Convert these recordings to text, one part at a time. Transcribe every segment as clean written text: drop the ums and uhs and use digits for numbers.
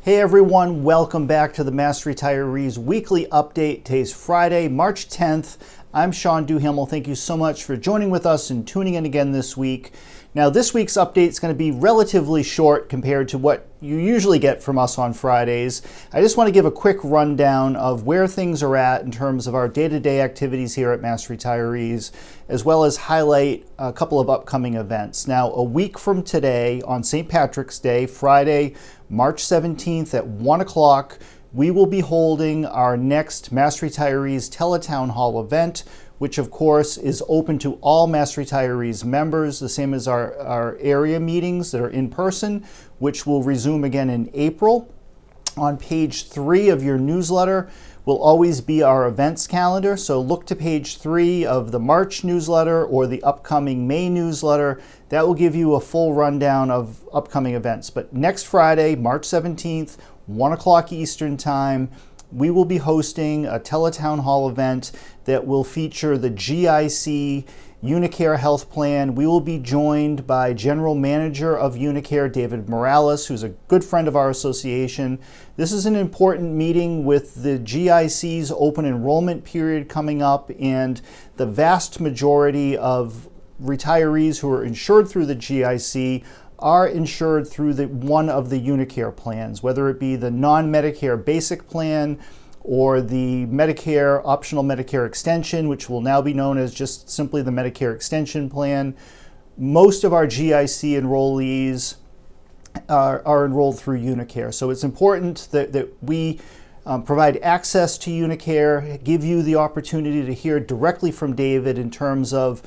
Hey everyone, welcome back to the Mass Retirees Weekly Update. Today's Friday, March 10th. I'm Sean Duhamel. Thank you so much for joining with us and tuning in again this week. Now, this week's update is going to be relatively short compared to what you usually get from us on Fridays. I just want to give a quick rundown of where things are at in terms of our day-to-day activities here at Mass Retirees, as well as highlight a couple of upcoming events. Now, a week from today, on St. Patrick's Day, Friday, March 17th at 1 o'clock, we will be holding our next Mass Retirees Teletown Hall event, which of course is open to all Mass Retirees members, the same as our area meetings that are in person, which will resume again in April. On page 3 of your newsletter will always be our events calendar, so look to page 3 of the March newsletter or the upcoming May newsletter. That will give you a full rundown of upcoming events. But next Friday, March 17th, 1 o'clock Eastern Time, we will be hosting a Teletown Hall event that will feature the GIC Unicare Health Plan. We will be joined by General Manager of Unicare, David Morales, who's a good friend of our association. This is an important meeting with the GIC's open enrollment period coming up, and the vast majority of retirees who are insured through the GIC are insured through one of the Unicare plans, whether it be the non-Medicare basic plan or the Medicare optional Medicare extension, which will now be known as just simply the Medicare extension plan. Most of our GIC enrollees are enrolled through Unicare. So it's important that we provide access to Unicare, give you the opportunity to hear directly from David in terms of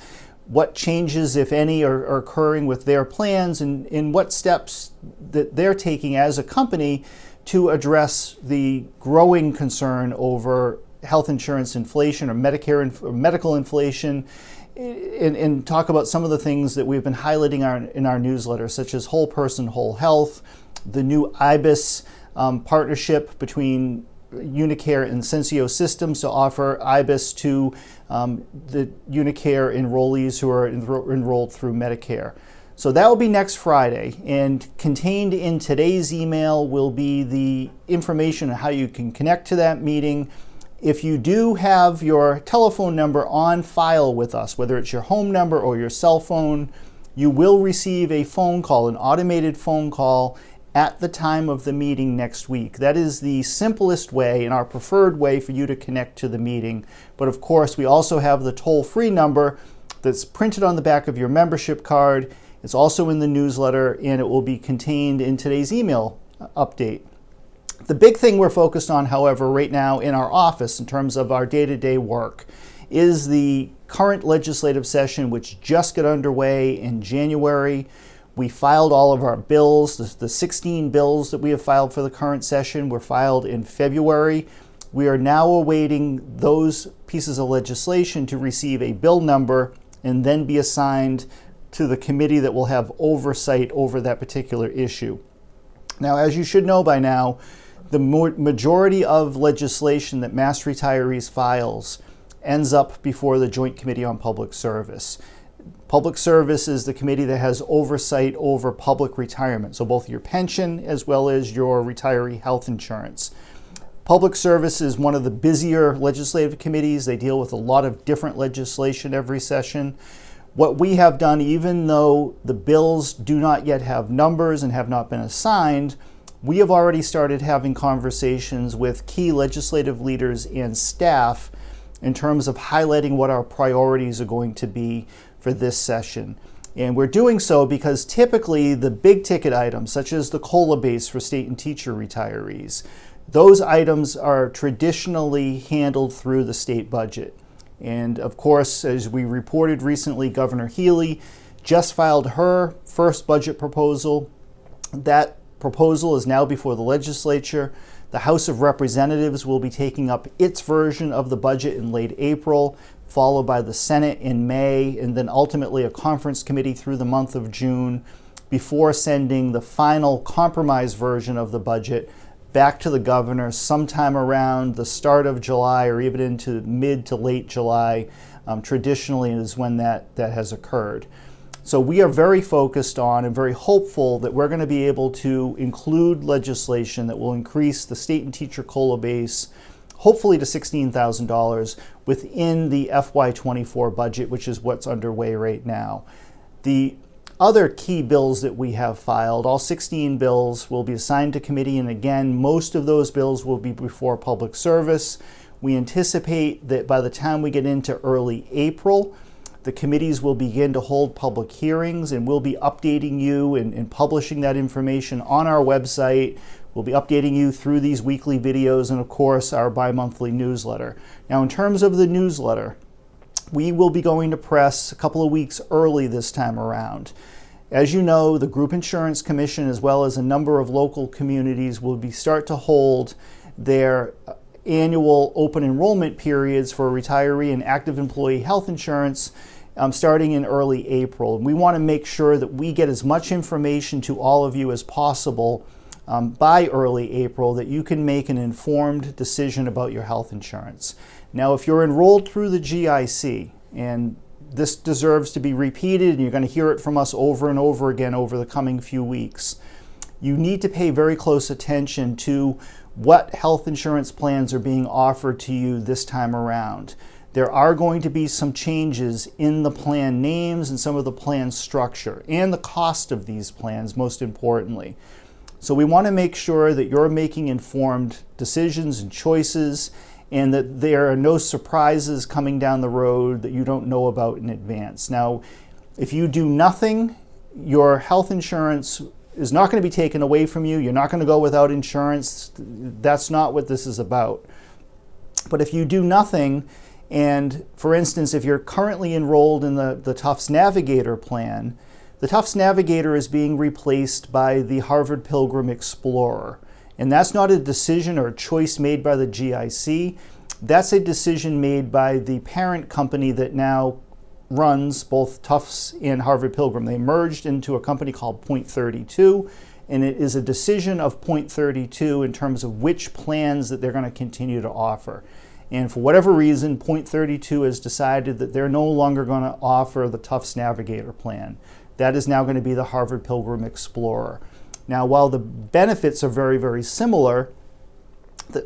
what changes, if any, are occurring with their plans and what steps that they're taking as a company to address the growing concern over health insurance inflation or medical inflation, and talk about some of the things that we've been highlighting in our newsletter, such as whole person, whole health, the new IBIS partnership between Unicare and Sensio Systems to offer IBIS to the Unicare enrollees who are enrolled through Medicare. So that will be next Friday, and contained in today's email will be the information on how you can connect to that meeting. If you do have your telephone number on file with us, whether it's your home number or your cell phone, you will receive a phone call, an automated phone call, at the time of the meeting next week. That is the simplest way and our preferred way for you to connect to the meeting. But of course, we also have the toll-free number that's printed on the back of your membership card. It's also in the newsletter, and it will be contained in today's email update. The big thing we're focused on, however, right now in our office in terms of our day-to-day work is the current legislative session, which just got underway in January. We filed all of our bills. The 16 bills that we have filed for the current session were filed in February. We are now awaiting those pieces of legislation to receive a bill number and then be assigned to the committee that will have oversight over that particular issue. Now, as you should know by now, the majority of legislation that Mass Retirees files ends up before the Joint Committee on Public Service. Public Service is the committee that has oversight over public retirement, so both your pension as well as your retiree health insurance. Public Service is one of the busier legislative committees. They deal with a lot of different legislation every session. What we have done, even though the bills do not yet have numbers and have not been assigned, we have already started having conversations with key legislative leaders and staff in terms of highlighting what our priorities are going to be for this session. And we're doing so because typically the big ticket items, such as the COLA base for state and teacher retirees, those items are traditionally handled through the state budget. And of course, as we reported recently, Governor Healy just filed her first budget proposal. That proposal is now before the legislature. The House of Representatives will be taking up its version of the budget in late April, followed by the Senate in May, and then ultimately a conference committee through the month of June, before sending the final compromise version of the budget back to the governor sometime around the start of July or even into mid to late July. Traditionally is when that has occurred. So we are very focused on and very hopeful that we're going to be able to include legislation that will increase the state and teacher COLA base, hopefully to $16,000 within the FY24 budget, which is what's underway right now. The other key bills that we have filed, all 16 bills, will be assigned to committee, and again, most of those bills will be before public service. We anticipate that by the time we get into early April, the committees will begin to hold public hearings, and we'll be updating you and publishing that information on our website. We'll be updating you through these weekly videos and, of course, our bi-monthly newsletter. Now, in terms of the newsletter, we will be going to press a couple of weeks early this time around. As you know, the Group Insurance Commission, as well as a number of local communities, will start to hold their annual open enrollment periods for retiree and active employee health insurance starting in early April. And we want to make sure that we get as much information to all of you as possible by early April, that you can make an informed decision about your health insurance. Now, if you're enrolled through the GIC, and this deserves to be repeated, and you're going to hear it from us over and over again over the coming few weeks, you need to pay very close attention to what health insurance plans are being offered to you this time around. There are going to be some changes in the plan names and some of the plan structure and the cost of these plans, most importantly. So we want to make sure that you're making informed decisions and choices, and that there are no surprises coming down the road that you don't know about in advance. Now, if you do nothing, your health insurance is not going to be taken away from you. You're not going to go without insurance. That's not what this is about. But if you do nothing, and for instance, if you're currently enrolled in the Tufts Navigator plan, the Tufts Navigator is being replaced by the Harvard Pilgrim Explorer. And that's not a decision or a choice made by the GIC. That's a decision made by the parent company that now runs both Tufts and Harvard Pilgrim. They merged into a company called Point 32, and it is a decision of Point 32 in terms of which plans that they're going to continue to offer. And for whatever reason, Point 32 has decided that they're no longer going to offer the Tufts Navigator plan. That is now going to be the Harvard Pilgrim Explorer. Now, while the benefits are very, very similar,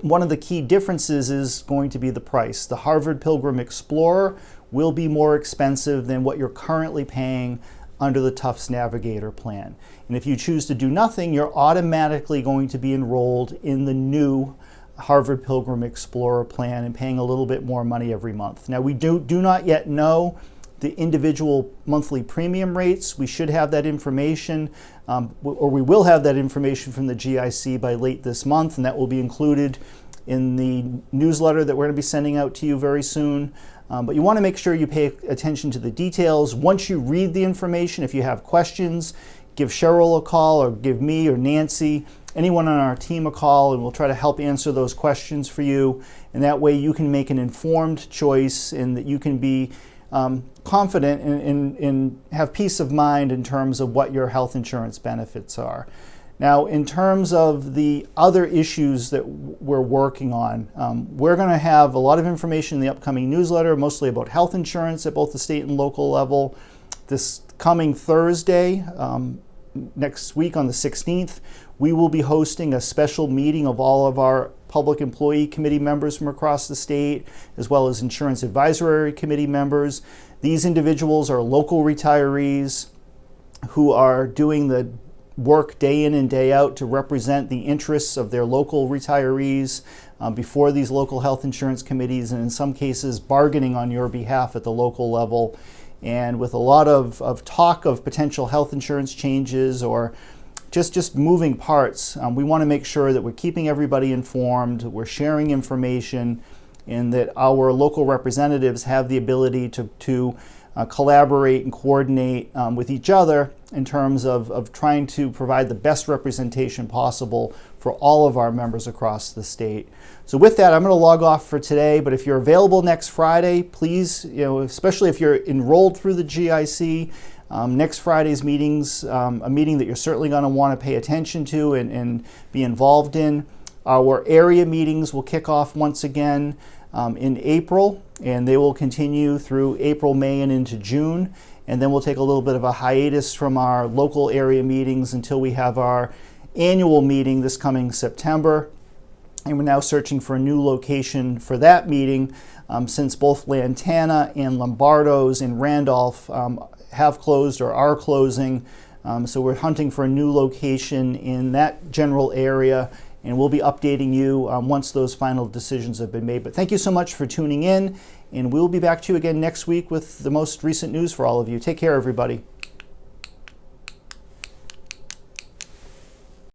one of the key differences is going to be the price. The Harvard Pilgrim Explorer will be more expensive than what you're currently paying under the Tufts Navigator plan. And if you choose to do nothing, you're automatically going to be enrolled in the new Harvard Pilgrim Explorer plan and paying a little bit more money every month. Now, we do not yet know the individual monthly premium rates. We should have that information, or we will have that information from the GIC by late this month, and that will be included in the newsletter that we're going to be sending out to you very soon. But you want to make sure you pay attention to the details. Once you read the information, if you have questions, give Cheryl a call, or give me or Nancy, anyone on our team a call, and we'll try to help answer those questions for you. And that way you can make an informed choice, and that you can be confident and have peace of mind in terms of what your health insurance benefits are. Now, in terms of the other issues that we're working on, we're going to have a lot of information in the upcoming newsletter, mostly about health insurance at both the state and local level. This coming Thursday, next week on the 16th, we will be hosting a special meeting of all of our Public Employee Committee members from across the state, as well as Insurance Advisory Committee members. These individuals are local retirees who are doing the work day in and day out to represent the interests of their local retirees before these local health insurance committees, and in some cases bargaining on your behalf at the local level. And with a lot of talk of potential health insurance changes or just moving parts, we want to make sure that we're keeping everybody informed, we're sharing information, and that our local representatives have the ability to collaborate and coordinate with each other in terms of trying to provide the best representation possible for all of our members across the state. So with that, I'm going to log off for today, but if you're available next Friday, please, especially if you're enrolled through the GIC, next Friday's meetings, a meeting that you're certainly going to want to pay attention to and be involved in. Our area meetings will kick off once again in April, and they will continue through April, May, and into June. and then we'll take a little bit of a hiatus from our local area meetings until we have our annual meeting this coming September. And we're now searching for a new location for that meeting, since both Lantana and Lombardo's in Randolph have closed or are closing. So we're hunting for a new location in that general area, and we'll be updating you once those final decisions have been made. But thank you so much for tuning in, and we'll be back to you again next week with the most recent news for all of you. Take care, everybody.